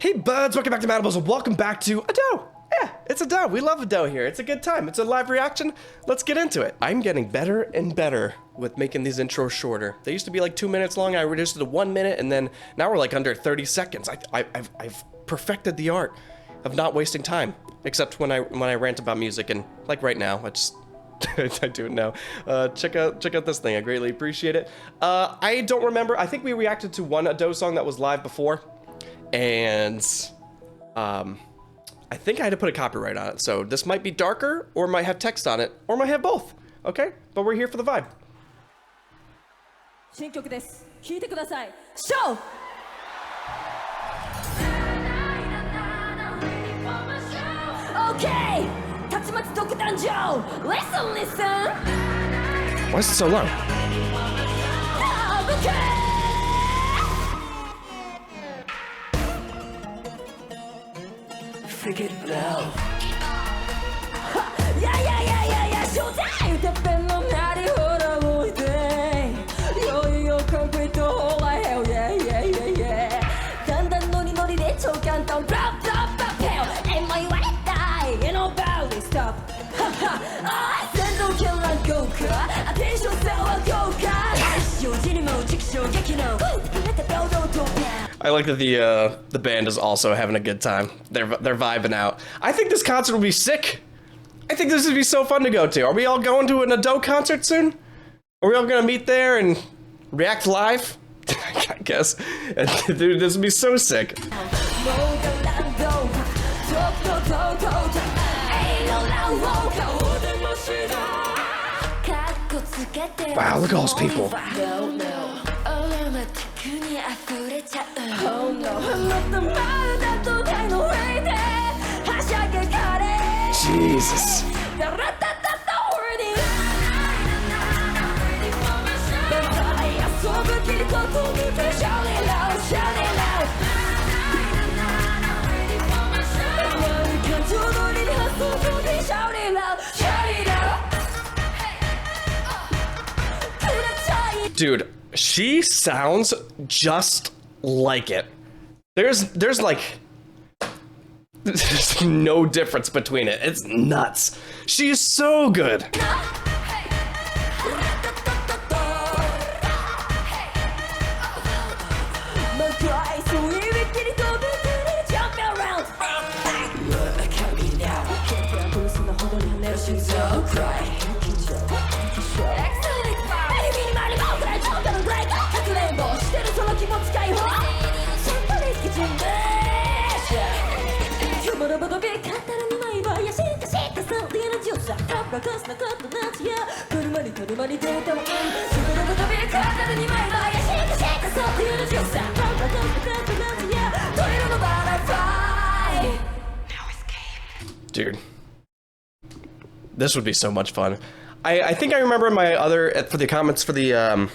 Hey buds, welcome back to Madables and welcome back to Ado. Yeah, it's Ado. We love Ado here. It's a good time. It's a live reaction. Let's get into it. I'm getting better and better with making these intros shorter. They used to be like 2 minutes long. I reduced it to 1 minute, and then now we're like under 30 seconds. I've perfected the art of not wasting time, except when I rant about music, and like right now, I just I do it now. Check out this thing. I greatly appreciate it. I don't remember. I think we reacted to one Ado song that was live before, and I think I had to put a copyright on it. So this might be darker, or might have text on it, or might have both. Okay, but we're here for the vibe. 新曲です。聴いてください。Show! Okay! たちまち独壇場 Listen, listen! Why is it so low? Figure it out. Yeah, showtime! てっぺんのなりほらおいで Yo, complete the whole like hell, yeah だんだんノリノリで超簡単 Blah, blah, blah, hell Ain't my way, die Ain't nobody stop Ah, 全動キャラ豪華アテンション差は豪華用事にも畜生劇のあなた平等と I like that the band is also having a good time. They're vibing out. I think this concert will be sick. I think this would be so fun to go to. Are we all going to an Ado concert soon? Are we all gonna meet there and react live? I guess. Dude, this would be so sick. Wow, look at all those people. Jesus. Dude, she sounds just like it. There's like there's no difference between it. It's nuts. She's so good. Dude, this would be so much fun. I think I remember in my other for the comments for the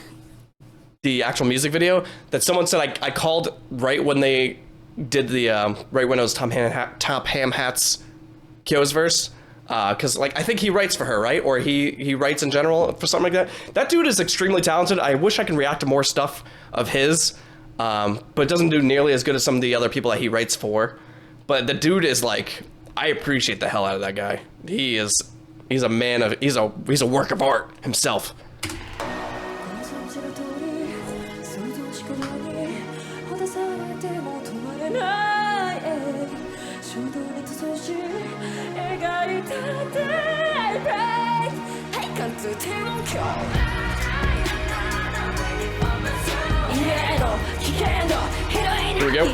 actual music video that someone said I called right when they did the right when it was Top Ham Hat's Kyo's verse, because like I think he writes for her, right, or he writes in general for something like that. That dude is extremely talented. I wish I can react to more stuff of his, but it doesn't do nearly as good as some of the other people that he writes for. But the dude is like, I appreciate the hell out of that guy. He's a man of he's a work of art himself. Here we go.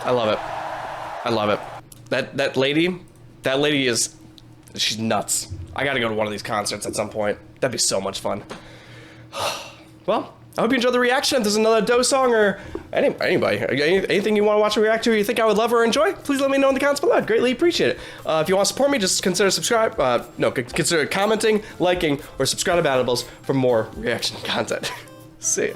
I love it. I love it. That lady is, she's nuts. I gotta go to one of these concerts at some point. That'd be so much fun. Well, I hope you enjoyed the reaction. If there's another Doe song or anybody, anything you want to watch or react to, or you think I would love or enjoy, please let me know in the comments below. I'd greatly appreciate it. If you want to support me, just consider consider commenting, liking, or subscribe to Badables for more reaction content. See ya.